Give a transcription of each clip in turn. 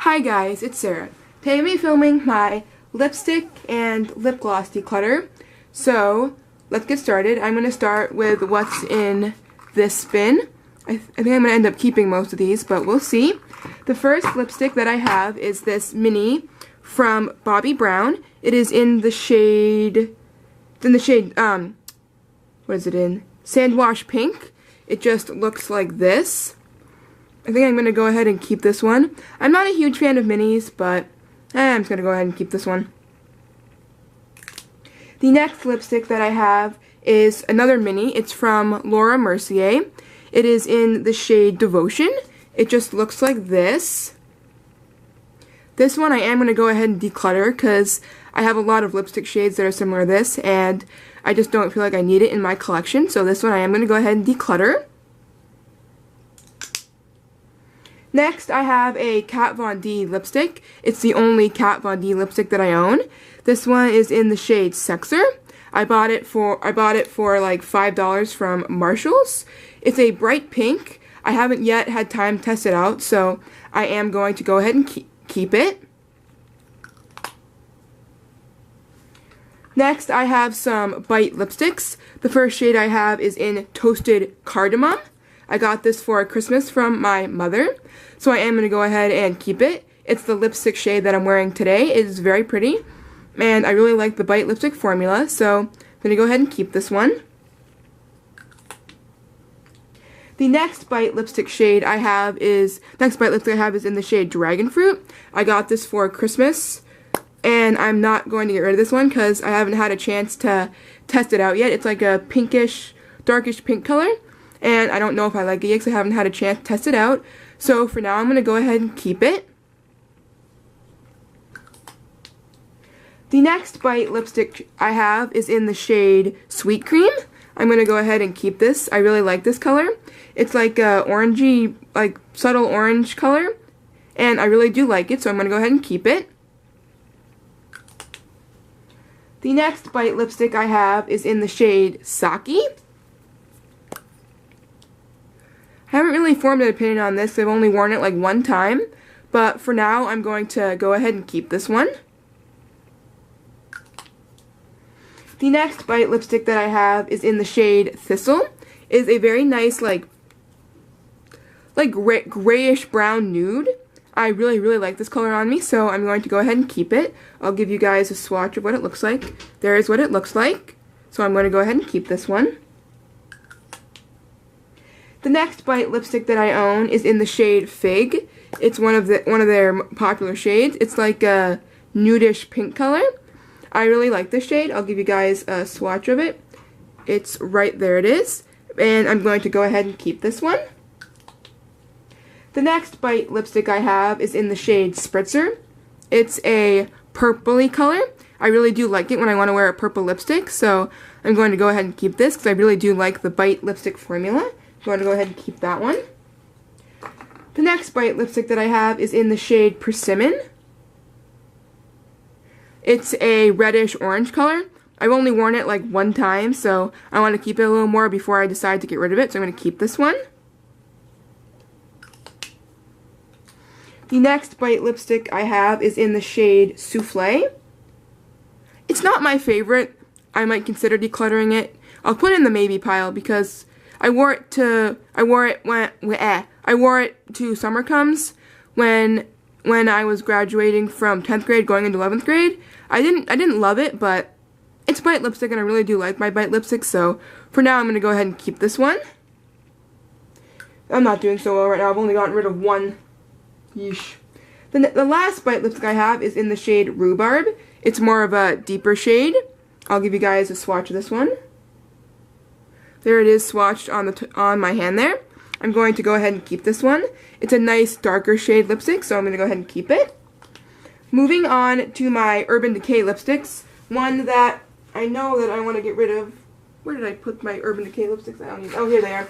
Hi guys, it's Sarah. Today I'm filming my lipstick and lip gloss declutter. So let's get started. I'm going to start with what's in this bin. I think I'm going to end up keeping most of these, but we'll see. The first lipstick that I have is this mini from Bobbi Brown. It is in the shade, what is it in? Sandwash Pink. It just looks like this. I think I'm going to go ahead and keep this one. I'm not a huge fan of minis, but I'm just going to go ahead and keep this one. The next lipstick that I have is another mini. It's from Laura Mercier. It is in the shade Devotion. It just looks like this. This one I am going to go ahead and declutter because I have a lot of lipstick shades that are similar to this, and I just don't feel like I need it in my collection. So this one I am going to go ahead and declutter. Next, I have a Kat Von D lipstick. It's the only Kat Von D lipstick that I own. This one is in the shade Sexer. I bought it for like $5 from Marshall's. It's a bright pink. I haven't yet had time to test it out, so I am going to go ahead and keep it. Next, I have some Bite lipsticks. The first shade I have is in Toasted Cardamom. I got this for Christmas from my mother, so I am going to go ahead and keep it. It's the lipstick shade that I'm wearing today. It is very pretty, and I really like the Bite lipstick formula, so I'm going to go ahead and keep this one. The next Bite lipstick shade I have is in the shade Dragon Fruit. I got this for Christmas, and I'm not going to get rid of this one because I haven't had a chance to test it out yet. It's like a pinkish, darkish pink color. And I don't know if I like it yet because I haven't had a chance to test it out. So for now, I'm going to go ahead and keep it. The next Bite lipstick I have is in the shade Sweet Cream. I'm going to go ahead and keep this. I really like this color. It's like a orangey, like subtle orange color. And I really do like it, so I'm going to go ahead and keep it. The next Bite lipstick I have is in the shade Saki. I haven't really formed an opinion on this. I've only worn it like one time, but for now I'm going to go ahead and keep this one. The next Bite lipstick that I have is in the shade Thistle. It is a very nice like grayish brown nude. I really like this color on me, so I'm going to go ahead and keep it. I'll give you guys a swatch of what it looks like. There is what it looks like. So I'm going to go ahead and keep this one. The next Bite lipstick that I own is in the shade Fig. It's one of their popular shades. It's like a nudish pink color. I really like this shade. I'll give you guys a swatch of it. It's right there it is. And I'm going to go ahead and keep this one. The next Bite lipstick I have is in the shade Spritzer. It's a purpley color. I really do like it when I want to wear a purple lipstick, so I'm going to go ahead and keep this because I really do like the Bite lipstick formula. I'm going to go ahead and keep that one. The next Bite lipstick that I have is in the shade Persimmon. It's a reddish orange color. I've only worn it like one time, so I want to keep it a little more before I decide to get rid of it, so I'm going to keep this one. The next Bite lipstick I have is in the shade Souffle. It's not my favorite. I might consider decluttering it. I'll put it in the maybe pile because I wore it to summer comes when I was graduating from 10th grade going into 11th grade. I didn't love it, but it's Bite lipstick and I really do like my Bite lipstick, so for now I'm going to go ahead and keep this one. I'm not doing so well right now. I've only gotten rid of one. Yeesh. The last Bite lipstick I have is in the shade Rhubarb. It's more of a deeper shade. I'll give you guys a swatch of this one. There it is swatched on my hand there. I'm going to go ahead and keep this one. It's a nice darker shade lipstick, so I'm going to go ahead and keep it. Moving on to my Urban Decay lipsticks. One that I know that I want to get rid of. Where did I put my Urban Decay lipsticks? Oh, here they are.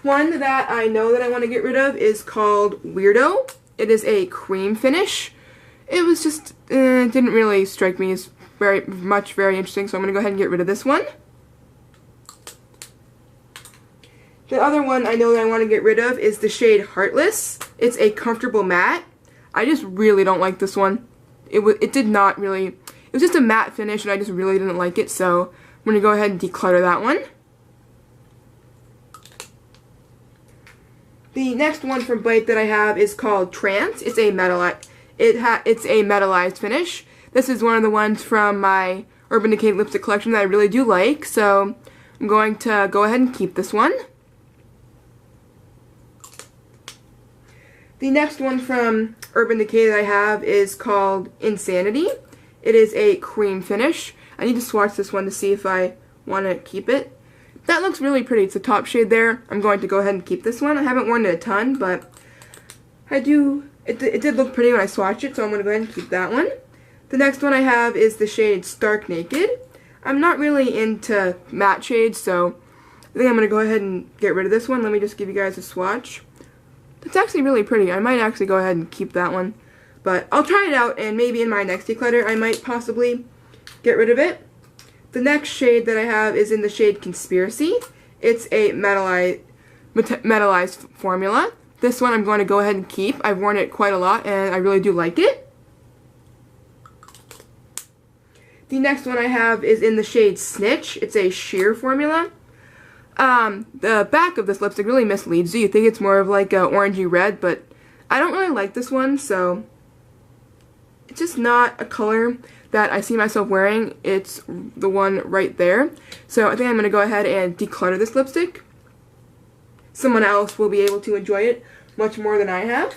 One that I know that I want to get rid of is called Weirdo. It is a cream finish. It was just, didn't really strike me as very interesting, so I'm going to go ahead and get rid of this one. The other one I know that I want to get rid of is the shade Heartless. It's a comfortable matte. I just really don't like this one. It did not really, it was just a matte finish and I just really didn't like it, so I'm going to go ahead and declutter that one. The next one from Bite that I have is called Trance. It's a metallized finish. This is one of the ones from my Urban Decay lipstick collection that I really do like, so I'm going to go ahead and keep this one. The next one from Urban Decay that I have is called Insanity. It is a cream finish. I need to swatch this one to see if I want to keep it. That looks really pretty. It's the top shade there. I'm going to go ahead and keep this one. I haven't worn it a ton, but it did look pretty when I swatched it, so I'm going to go ahead and keep that one. The next one I have is the shade Stark Naked. I'm not really into matte shades, so I think I'm going to go ahead and get rid of this one. Let me just give you guys a swatch. It's actually really pretty. I might actually go ahead and keep that one. But I'll try it out, and maybe in my next declutter I might possibly get rid of it. The next shade that I have is in the shade Conspiracy. It's a metallized formula. This one I'm going to go ahead and keep. I've worn it quite a lot, and I really do like it. The next one I have is in the shade Snitch. It's a sheer formula. The back of this lipstick really misleads you. You think it's more of like a orangey red, but I don't really like this one, so it's just not a color that I see myself wearing. It's the one right there. So I think I'm going to go ahead and declutter this lipstick. Someone else will be able to enjoy it much more than I have.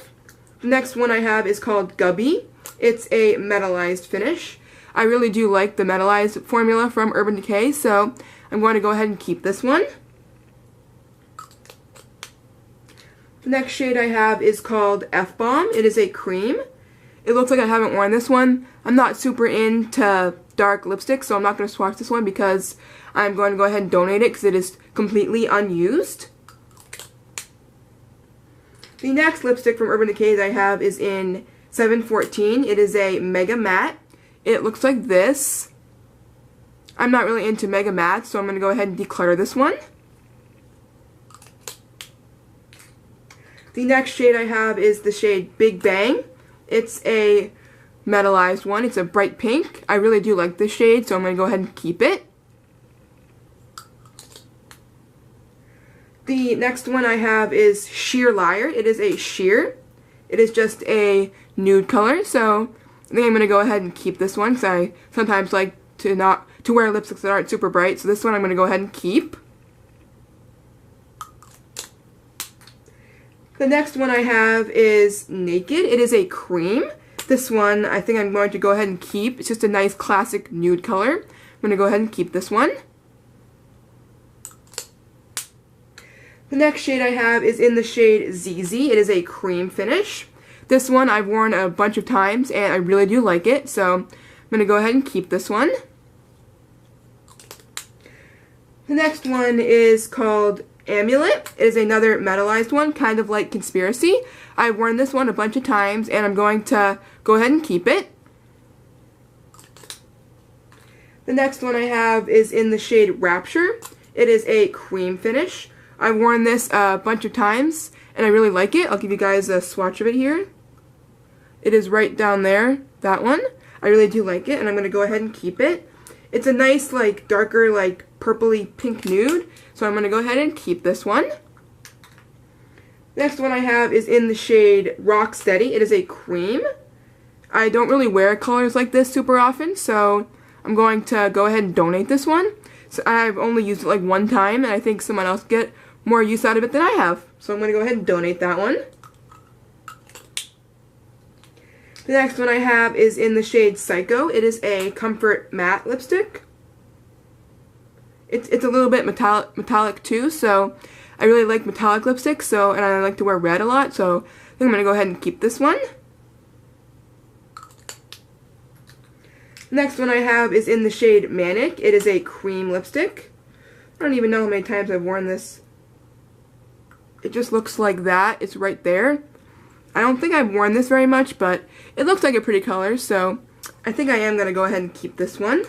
The next one I have is called Gubby. It's a metallized finish. I really do like the metallized formula from Urban Decay, so I'm going to go ahead and keep this one. The next shade I have is called F-Bomb. It is a cream. It looks like I haven't worn this one. I'm not super into dark lipstick, so I'm not going to swatch this one because I'm going to go ahead and donate it because it is completely unused. The next lipstick from Urban Decay that I have is in 714. It is a Mega Matte. It looks like this. I'm not really into Mega Mattes, so I'm going to go ahead and declutter this one. The next shade I have is the shade Big Bang. It's a metallized one. It's a bright pink. I really do like this shade, so I'm going to go ahead and keep it. The next one I have is Sheer Liar. It is a sheer. It is just a nude color, so I think I'm going to go ahead and keep this one because I sometimes like to wear lipsticks that aren't super bright, so this one I'm going to go ahead and keep. The next one I have is Naked. It is a cream. This one I think I'm going to go ahead and keep. It's just a nice classic nude color. I'm going to go ahead and keep this one. The next shade I have is in the shade ZZ. It is a cream finish. This one I've worn a bunch of times and I really do like it, so I'm going to go ahead and keep this one. The next one is called Amulet. It is another metallized one, kind of like Conspiracy. I've worn this one a bunch of times and I'm going to go ahead and keep it. The next one I have is in the shade Rapture. It is a cream finish. I've worn this a bunch of times and I really like it. I'll give you guys a swatch of it here. It is right down there, that one. I really do like it and I'm going to go ahead and keep it. It's a nice, like, darker, like, purpley pink nude, so I'm going to go ahead and keep this one. Next one I have is in the shade Rocksteady. It is a cream. I don't really wear colors like this super often, so I'm going to go ahead and donate this one. So I've only used it like one time, and I think someone else get more use out of it than I have. So I'm going to go ahead and donate that one. The next one I have is in the shade Psycho. It is a Comfort Matte lipstick. It's a little bit metallic too, so I really like metallic lipsticks, and I like to wear red a lot, so I think I'm going to go ahead and keep this one. The next one I have is in the shade Manic. It is a cream lipstick. I don't even know how many times I've worn this. It just looks like that. It's right there. I don't think I've worn this very much, but it looks like a pretty color, so I think I am going to go ahead and keep this one.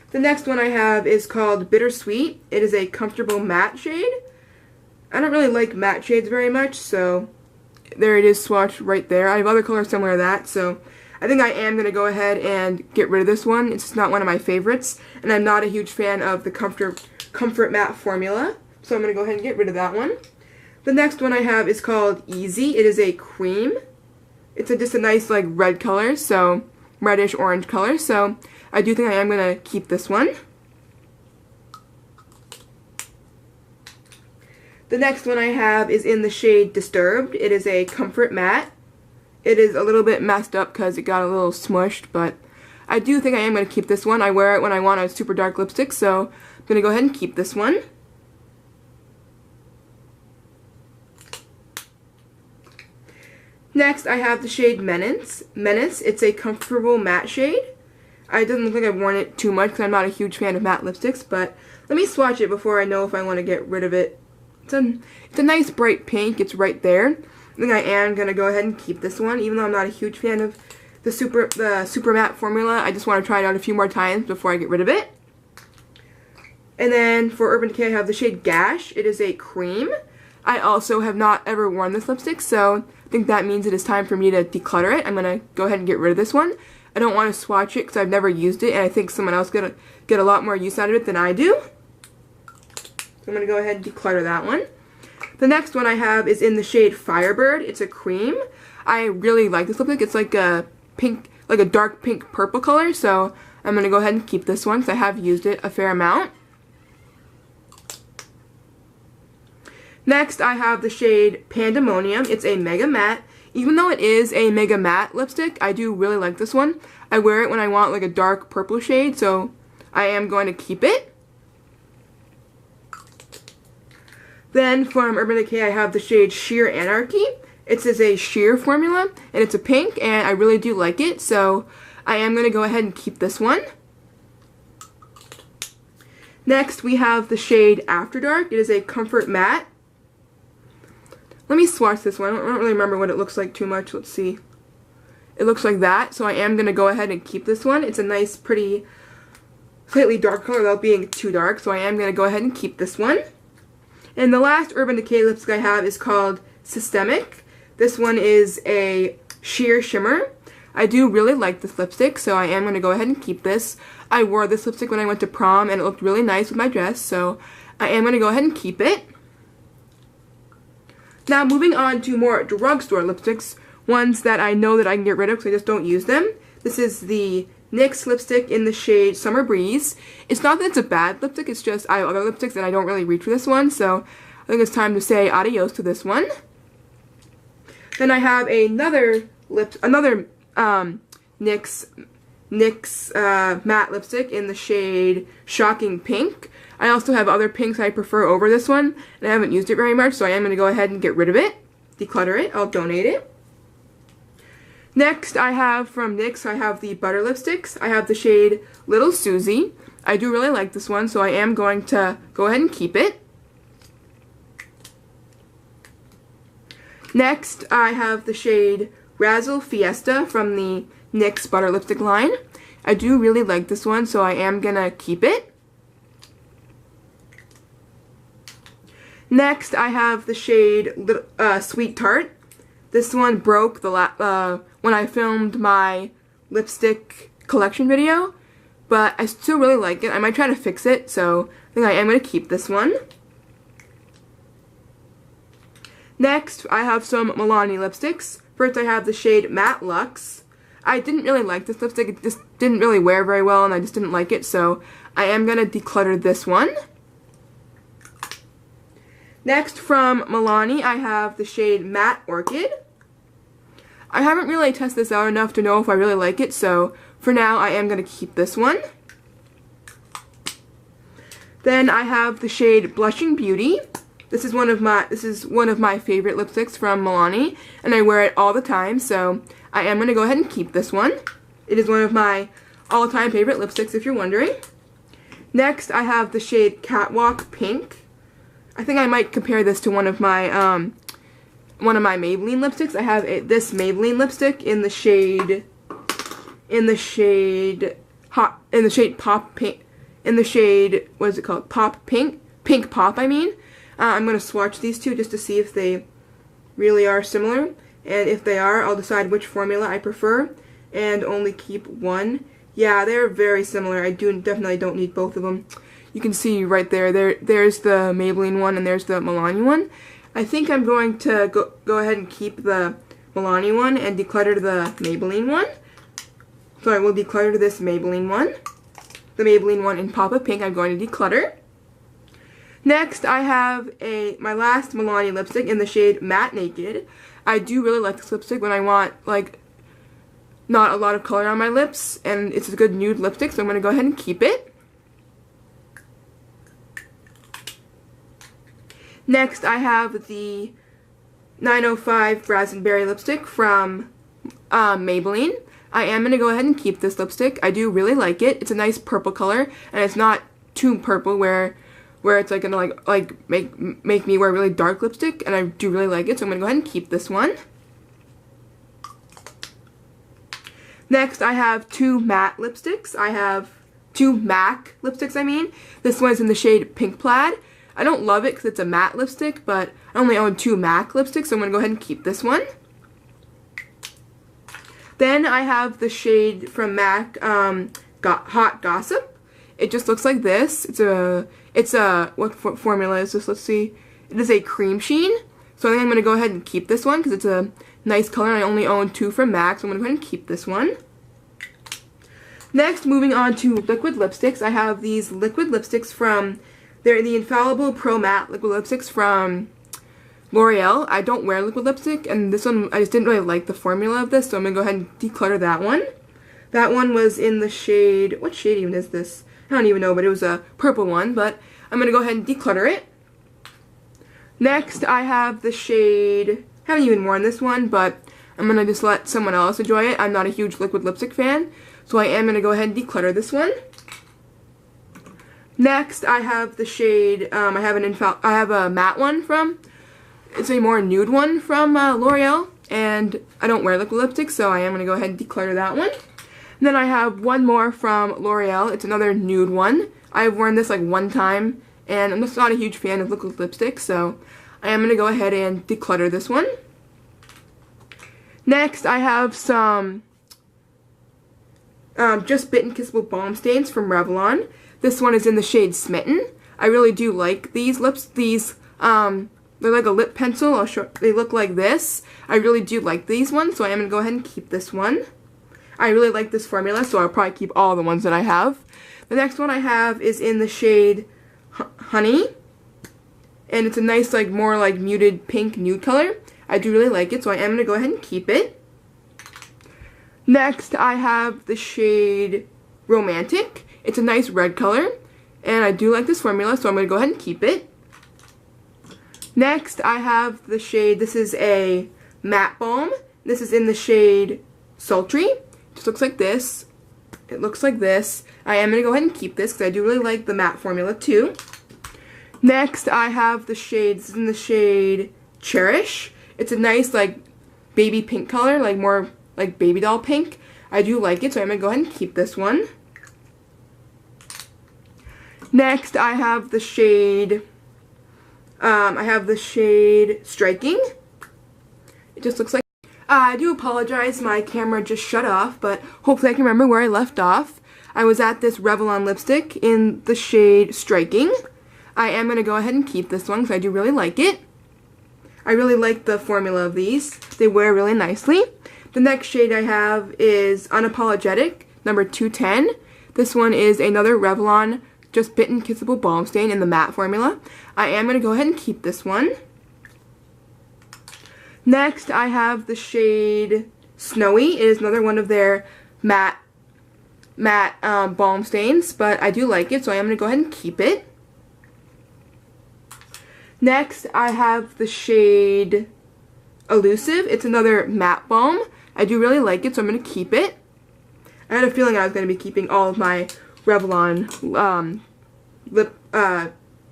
The next one I have is called Bittersweet. It is a comfortable matte shade. I don't really like matte shades very much, so there it is swatched right there. I have other colors similar to that, so I think I am going to go ahead and get rid of this one. It's not one of my favorites, and I'm not a huge fan of the Comfort Matte formula, so I'm going to go ahead and get rid of that one. The next one I have is called Easy. It is a cream. It's just a nice like red color, so reddish orange color, so I do think I am going to keep this one. The next one I have is in the shade Disturbed. It is a Comfort Matte. It is a little bit messed up because it got a little smushed, but I do think I am going to keep this one. I wear it when I want a super dark lipstick, so I'm going to go ahead and keep this one. Next, I have the shade Menace. It's a comfortable matte shade. I doesn't look like I've worn it too much because I'm not a huge fan of matte lipsticks, but let me swatch it before I know if I want to get rid of it. It's a nice bright pink. It's right there. I think I am going to go ahead and keep this one, even though I'm not a huge fan of the super matte formula. I just want to try it out a few more times before I get rid of it. And then for Urban Decay, I have the shade Gash. It is a cream. I also have not ever worn this lipstick, so I think that means it is time for me to declutter it. I'm going to go ahead and get rid of this one. I don't want to swatch it because I've never used it, and I think someone else going to get a lot more use out of it than I do. So I'm going to go ahead and declutter that one. The next one I have is in the shade Firebird. It's a cream. I really like this lipstick. It's like a pink, like a dark pink purple color, so I'm going to go ahead and keep this one because I have used it a fair amount. Next, I have the shade Pandemonium. It's a Mega Matte. Even though it is a Mega Matte lipstick, I do really like this one. I wear it when I want like a dark purple shade, so I am going to keep it. Then from Urban Decay, I have the shade Sheer Anarchy. It is a sheer formula, and it's a pink, and I really do like it, so I am going to go ahead and keep this one. Next, we have the shade After Dark. It is a Comfort Matte. Let me swatch this one. I don't really remember what it looks like too much. Let's see. It looks like that, so I am going to go ahead and keep this one. It's a nice, pretty, slightly dark color without being too dark, so I am going to go ahead and keep this one. And the last Urban Decay lipstick I have is called Systemic. This one is a sheer shimmer. I do really like this lipstick, so I am going to go ahead and keep this. I wore this lipstick when I went to prom, and it looked really nice with my dress, so I am going to go ahead and keep it. Now, moving on to more drugstore lipsticks, ones that I know that I can get rid of because I just don't use them. This is the NYX lipstick in the shade Summer Breeze. It's not that it's a bad lipstick, it's just I have other lipsticks and I don't really reach for this one, so I think it's time to say adios to this one. Then I have another NYX matte lipstick in the shade Shocking Pink. I also have other pinks I prefer over this one, and I haven't used it very much, so I am going to go ahead and get rid of it, declutter it, I'll donate it. Next, I have from NYX, I have the Butter Lipsticks. I have the shade Little Susie. I do really like this one, so I am going to go ahead and keep it. Next, I have the shade Razzle Fiesta from the NYX Butter Lipstick line. I do really like this one, so I am going to keep it. Next, I have the shade Sweet Tart. This one broke when I filmed my lipstick collection video, but I still really like it. I might try to fix it, so I think I am going to keep this one. Next, I have some Milani lipsticks. First, I have the shade Matte Luxe. I didn't really like this lipstick. It just didn't really wear very well, and I just didn't like it, so I am going to declutter this one. Next, from Milani, I have the shade Matte Orchid. I haven't really tested this out enough to know if I really like it, so for now, I am going to keep this one. Then I have the shade Blushing Beauty. This is one of my favorite lipsticks from Milani, and I wear it all the time, so I am going to go ahead and keep this one. It is one of my all-time favorite lipsticks, if you're wondering. Next, I have the shade Catwalk Pink. I think I might compare this to one of my Maybelline lipsticks. I have this Maybelline lipstick in the shade Pop Pink. What is it called? Pop Pink. Pink Pop, I mean. I'm going to swatch these two just to see if they really are similar. and if they are, I'll decide which formula I prefer and only keep one. Yeah, they're very similar. I definitely don't need both of them. You can see right there's the Maybelline one and there's the Milani one. I think I'm going to go ahead and keep the Milani one and declutter the Maybelline one. So I will declutter this Maybelline one. The Maybelline one in Pop of Pink I'm going to declutter. Next, I have my last Milani lipstick in the shade Matte Naked. I do really like this lipstick when I want, like, not a lot of color on my lips, and it's a good nude lipstick, so I'm going to go ahead and keep it. Next, I have the 905 Raspberry lipstick from Maybelline. I am going to go ahead and keep this lipstick. I do really like it. It's a nice purple color, and it's not too purple where it's like gonna make me wear really dark lipstick, and I do really like it, so I'm gonna go ahead and keep this one. Next, I have two matte lipsticks. I have two MAC lipsticks, I mean. This one's in the shade Pink Plaid. I don't love it because it's a matte lipstick, but I only own two MAC lipsticks, so I'm gonna go ahead and keep this one. Then I have the shade from MAC, Hot Gossip. It just looks like this. It's a, what formula is this? Let's see. It is a cream sheen. So I think I'm going to go ahead and keep this one because it's a nice color. I only own two from MAC, so I'm going to go ahead and keep this one. Next, moving on to liquid lipsticks. I have these liquid lipsticks from, they're the Infallible Pro Matte liquid lipsticks from L'Oreal. I don't wear liquid lipstick, and this one, I just didn't really like the formula of this, so I'm going to go ahead and declutter that one. That one was in the shade, what shade even is this? I don't even know, but it was a purple one, but I'm going to go ahead and declutter it. Next, I have the shade, haven't even worn this one, but I'm going to just let someone else enjoy it. I'm not a huge liquid lipstick fan, so I am going to go ahead and declutter this one. Next, I have the shade, I have a matte one from, it's a more nude one from L'Oreal, and I don't wear liquid lipstick, so I am going to go ahead and declutter that one. And then I have one more from L'Oreal. It's another nude one. I've worn this like one time, and I'm just not a huge fan of liquid lipstick, so I am going to go ahead and declutter this one. Next, I have some Just Bitten Kissable Balm Stains from Revlon. This one is in the shade Smitten. I really do like these lips. They're like a lip pencil. They look like this. I really do like these ones, so I am going to go ahead and keep this one. I really like this formula, so I'll probably keep all the ones that I have. The next one I have is in the shade Honey, and it's a nice, like, more like muted pink nude color. I do really like it, so I am going to go ahead and keep it. Next, I have the shade Romantic. It's a nice red color, and I do like this formula, so I'm going to go ahead and keep it. Next, I have the shade, this is a matte balm. This is in the shade Sultry. Just looks like this. It looks like this. I am going to go ahead and keep this because I do really like the matte formula too. Next, I have the shade, this is in the shade Cherish. It's a nice, like, baby pink color, like more like baby doll pink. I do like it, so I'm going to go ahead and keep this one. Next, I have the shade, Striking. It just looks like, I do apologize, my camera just shut off, but hopefully I can remember where I left off. I was at this Revlon lipstick in the shade Striking. I am going to go ahead and keep this one because I do really like it. I really like the formula of these. They wear really nicely. The next shade I have is Unapologetic, number 210. This one is another Revlon Just Bitten Kissable Balm Stain in the matte formula. I am going to go ahead and keep this one. Next, I have the shade Snowy. It is another one of their matte balm stains, but I do like it, so I am going to go ahead and keep it. Next, I have the shade Elusive. It's another matte balm. I do really like it, so I'm going to keep it. I had a feeling I was going to be keeping all of my Revlon lip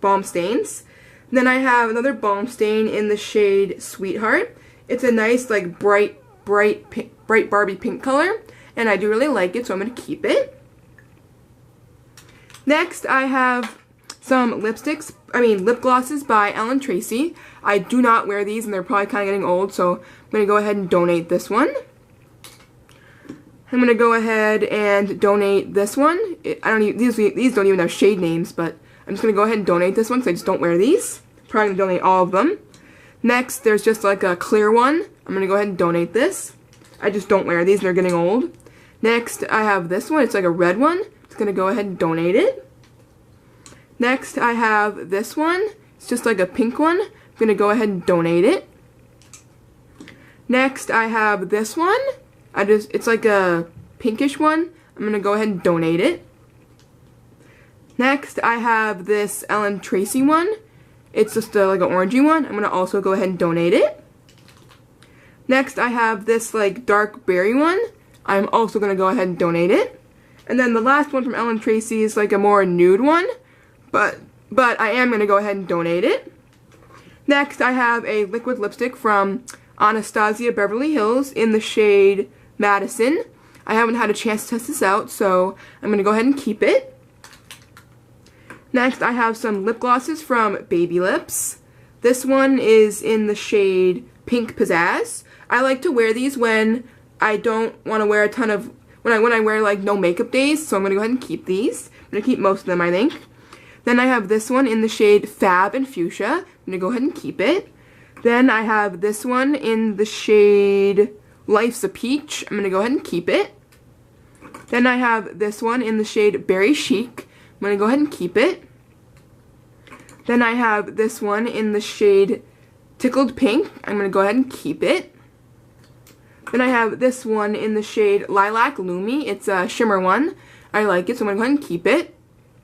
balm stains. Then I have another balm stain in the shade Sweetheart. It's a nice, like, bright Barbie pink color, and I do really like it, so I'm going to keep it. Next, I have some lipsticks. lip glosses by Ellen Tracy. I do not wear these, and they're probably kind of getting old, so I'm going to go ahead and donate this one. I'm going to go ahead and donate this one. These don't even have shade names, but I'm just going to go ahead and donate this one because I just don't wear these. Probably going to donate all of them. Next, there's just like a clear one. I'm going to go ahead and donate this. I just don't wear these and they're getting old. Next, I have this one. It's like a red one. I'm just going to go ahead and donate it. Next, I have this one. It's just like a pink one. I'm going to go ahead and donate it. Next, I have this one. It's like a pinkish one. I'm going to go ahead and donate it. Next, I have this Ellen Tracy one. It's just like an orangey one. I'm going to also go ahead and donate it. Next, I have this like dark berry one. I'm also going to go ahead and donate it. And then the last one from Ellen Tracy is like a more nude one. But I am going to go ahead and donate it. Next, I have a liquid lipstick from Anastasia Beverly Hills in the shade Madison. I haven't had a chance to test this out, so I'm going to go ahead and keep it. Next, I have some lip glosses from Baby Lips. This one is in the shade Pink Pizzazz. I like to wear these when I don't want to wear a ton of, when I wear like no makeup days, so I'm going to go ahead and keep these. I'm going to keep most of them, I think. Then I have this one in the shade Fab and Fuchsia. I'm going to go ahead and keep it. Then I have this one in the shade Life's a Peach. I'm going to go ahead and keep it. Then I have this one in the shade Berry Chic. I'm going to go ahead and keep it. Then I have this one in the shade Tickled Pink. I'm going to go ahead and keep it. Then I have this one in the shade Lilac Lumi. It's a shimmer one. I like it, so I'm going to go ahead and keep it.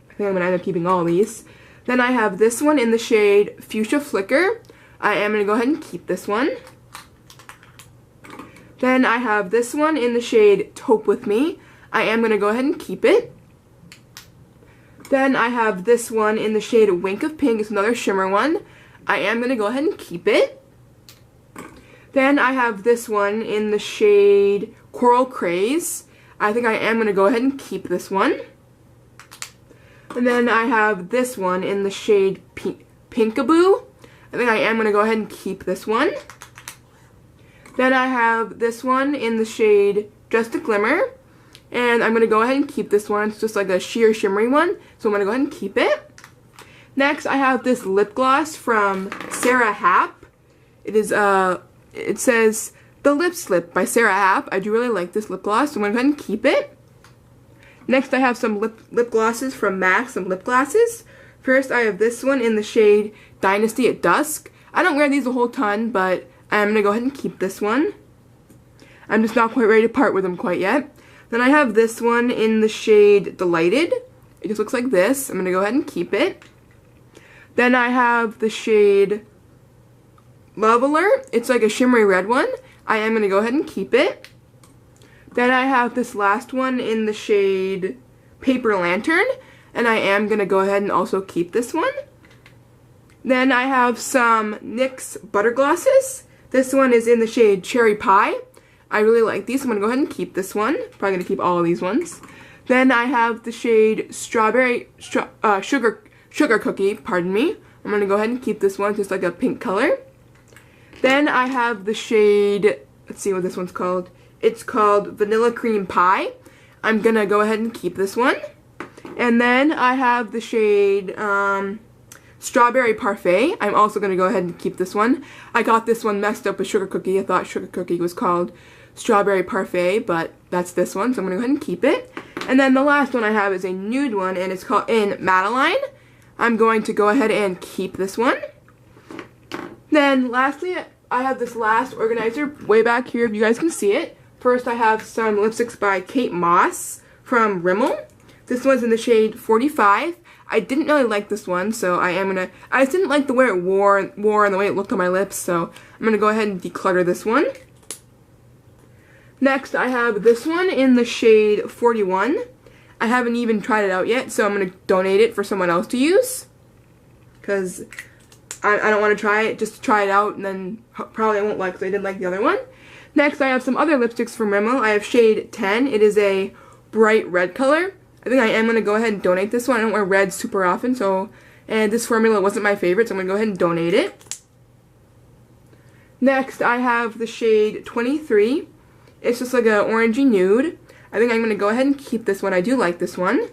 I think I'm going to end up keeping all these. Then I have this one in the shade Fuchsia Flicker. I am going to go ahead and keep this one. Then I have this one in the shade Taupe With Me. I am going to go ahead and keep it. Then I have this one in the shade Wink of Pink. It's another shimmer one. I am going to go ahead and keep it. Then I have this one in the shade Coral Craze. I think I am going to go ahead and keep this one. And then I have this one in the shade Pinkaboo. I think I am going to go ahead and keep this one. Then I have this one in the shade Just a Glimmer. And I'm going to go ahead and keep this one. It's just like a sheer shimmery one. So I'm going to go ahead and keep it. Next, I have this lip gloss from Sarah Happ. It says The Lip Slip by Sarah Happ. I do really like this lip gloss, so I'm going to go ahead and keep it. Next, I have some lip glosses from MAC, some lip glasses. First, I have this one in the shade Dynasty at Dusk. I don't wear these a whole ton, but I'm going to go ahead and keep this one. I'm just not quite ready to part with them quite yet. Then I have this one in the shade Delighted. It just looks like this. I'm going to go ahead and keep it. Then I have the shade Love Alert. It's like a shimmery red one. I am going to go ahead and keep it. Then I have this last one in the shade Paper Lantern. And I am going to go ahead and also keep this one. Then I have some NYX Butter Glosses. This one is in the shade Cherry Pie. I really like these, so I'm going to go ahead and keep this one. Probably going to keep all of these ones. Then I have the shade Sugar Cookie, pardon me. I'm going to go ahead and keep this one, just like a pink color. Then I have the shade, let's see what this one's called. It's called Vanilla Cream Pie. I'm going to go ahead and keep this one. And then I have the shade Strawberry Parfait. I'm also going to go ahead and keep this one. I got this one messed up with Sugar Cookie. I thought Sugar Cookie was called Strawberry Parfait, but that's this one, so I'm going to go ahead and keep it. And then the last one I have is a nude one, and it's called in Madeline. I'm going to go ahead and keep this one. Then lastly, I have this last organizer way back here, if you guys can see it. First, I have some lipsticks by Kate Moss from Rimmel. This one's in the shade 45. I didn't really like this one, so I just didn't like the way it wore and the way it looked on my lips, so I'm going to go ahead and declutter this one. Next, I have this one in the shade 41. I haven't even tried it out yet, so I'm going to donate it for someone else to use. Because I don't want to try it, just to try it out, and then probably I won't like it because I didn't like the other one. Next, I have some other lipsticks from Rimmel. I have shade 10. It is a bright red color. I think I am going to go ahead and donate this one. I don't wear red super often, so and this formula wasn't my favorite, so I'm going to go ahead and donate it. Next, I have the shade 23. It's just like a orangey nude. I think I'm going to go ahead and keep this one. I do like this one.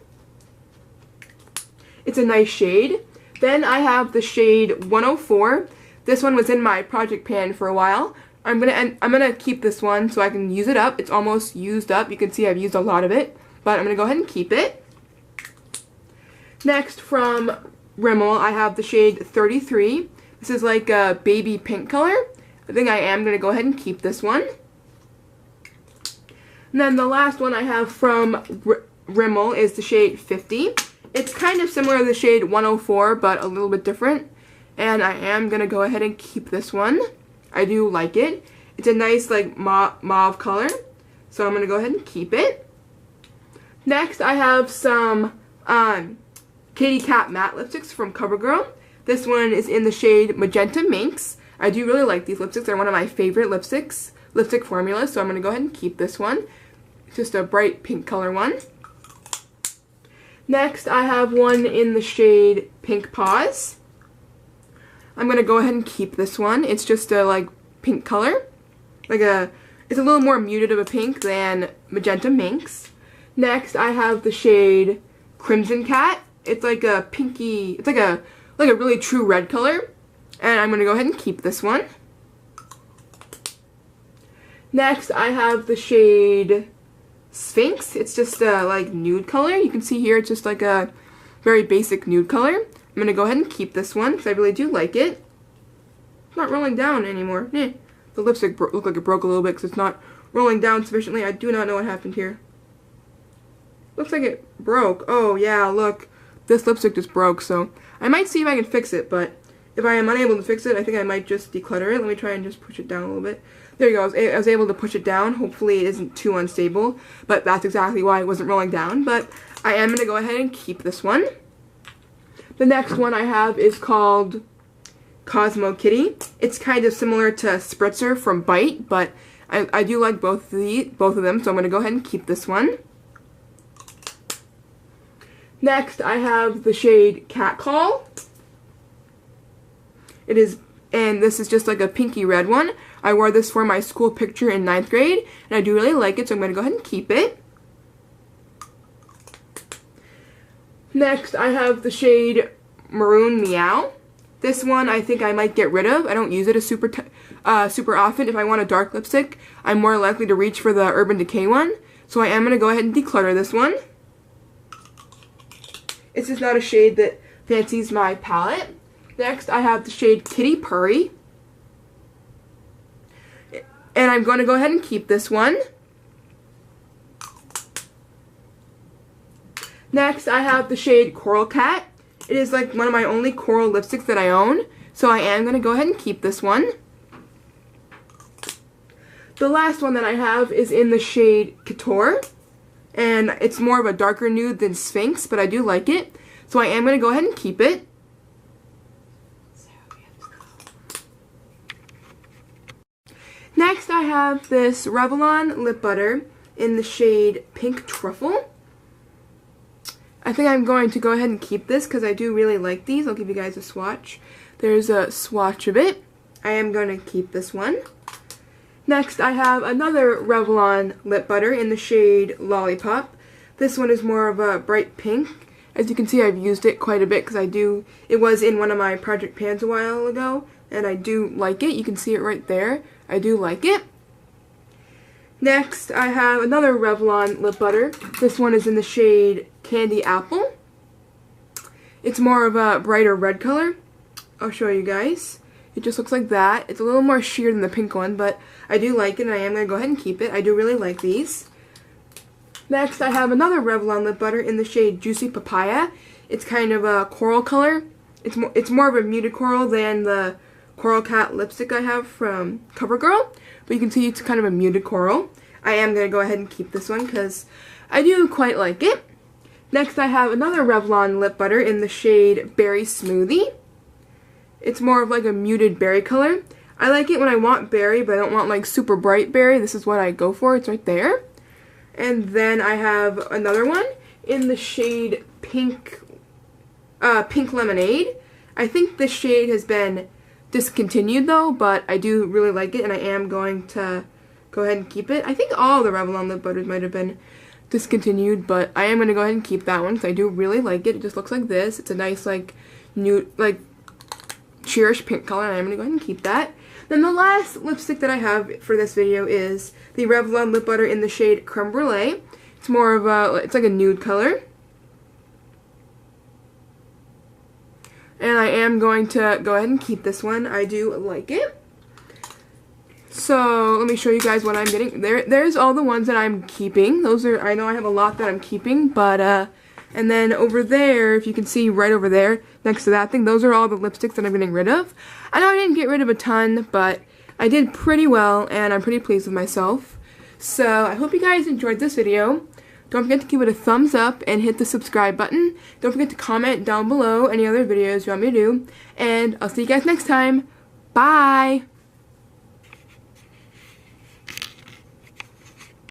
It's a nice shade. Then I have the shade 104. This one was in my project pan for a while. I'm gonna keep this one so I can use it up. It's almost used up. You can see I've used a lot of it, but I'm gonna go ahead and keep it. Next, from Rimmel, I have the shade 33. This is like a baby pink color. I think I am gonna go ahead and keep this one. And then the last one I have from Rimmel is the shade 50. It's kind of similar to the shade 104, but a little bit different. And I am gonna go ahead and keep this one. I do like it. It's a nice like mauve color, so I'm going to go ahead and keep it. Next, I have some Kitty Cat matte lipsticks from CoverGirl. This one is in the shade Magenta Minx. I do really like these lipsticks. They're one of my favorite lipstick formulas, so I'm going to go ahead and keep this one. It's just a bright pink color one. Next, I have one in the shade Pink Paws. I'm going to go ahead and keep this one. It's just a like pink color. It's a little more muted of a pink than Magenta Minx. Next, I have the shade Crimson Cat. It's like a pinky, it's like a really true red color. And I'm going to go ahead and keep this one. Next, I have the shade Sphinx. It's just a like nude color. You can see here it's just like a very basic nude color. I'm going to go ahead and keep this one because I really do like it. It's not rolling down anymore. The lipstick looked like it broke a little bit because it's not rolling down sufficiently. I do not know what happened here. Looks like it broke. Oh yeah, look. This lipstick just broke, so I might see if I can fix it, but if I am unable to fix it, I think I might just declutter it. Let me try and just push it down a little bit. There you go. I was able to push it down. Hopefully it isn't too unstable, but that's exactly why it wasn't rolling down. But I am going to go ahead and keep this one. The next one I have is called Cosmo Kitty. It's kind of similar to Spritzer from Bite, but I do like both of them, so I'm going to go ahead and keep this one. Next, I have the shade Catcall. And this is just like a pinky red one. I wore this for my school picture in 9th grade, and I do really like it, so I'm going to go ahead and keep it. Next, I have the shade Maroon Meow. This one I think I might get rid of. I don't use it super often. If I want a dark lipstick, I'm more likely to reach for the Urban Decay one. So I am going to go ahead and declutter this one. It's just not a shade that fancies my palette. Next, I have the shade Kitty Purry. And I'm going to go ahead and keep this one. Next, I have the shade Coral Cat. It is like one of my only coral lipsticks that I own, so I am going to go ahead and keep this one. The last one that I have is in the shade Couture, and it's more of a darker nude than Sphinx, but I do like it, so I am going to go ahead and keep it. Next, I have this Revlon lip butter in the shade Pink Truffle. I think I'm going to go ahead and keep this because I do really like these. I'll give you guys a swatch. There's a swatch of it. I am going to keep this one. Next, I have another Revlon lip butter in the shade Lollipop. This one is more of a bright pink. As you can see, I've used it quite a bit because it was in one of my project pans a while ago, and I do like it. You can see it right there. I do like it. Next, I have another Revlon lip butter. This one is in the shade Candy Apple. It's more of a brighter red color. I'll show you guys. It just looks like that. It's a little more sheer than the pink one, but I do like it, and I am going to go ahead and keep it. I do really like these. Next, I have another Revlon lip butter in the shade Juicy Papaya. It's kind of a coral color. It's more of a muted coral than the Coral Cat lipstick I have from CoverGirl, but you can see it's kind of a muted coral. I am going to go ahead and keep this one because I do quite like it. Next, I have another Revlon lip butter in the shade Berry Smoothie. It's more of like a muted berry color. I like it when I want berry, but I don't want like super bright berry. This is what I go for. It's right there. And then I have another one in the shade Pink Pink Lemonade. I think this shade has been discontinued though, but I do really like it, and I am going to go ahead and keep it. I think all the Revlon lip butters might have been discontinued, but I am going to go ahead and keep that one because I do really like it. It just looks like this. It's a nice, like, nude, like, cheerish pink color, and I'm going to go ahead and keep that. Then the last lipstick that I have for this video is the Revlon lip butter in the shade Creme Brulee. It's more of a, it's like a nude color. And I am going to go ahead and keep this one. I do like it. So let me show you guys what I'm getting. There's all the ones that I'm keeping. Those are, I know I have a lot that I'm keeping, but and then over there, if you can see right over there next to that thing, those are all the lipsticks that I'm getting rid of. I know I didn't get rid of a ton, but I did pretty well, and I'm pretty pleased with myself. So I hope you guys enjoyed this video. Don't forget to give it a thumbs up and hit the subscribe button. Don't forget to comment down below any other videos you want me to do. And I'll see you guys next time. Bye!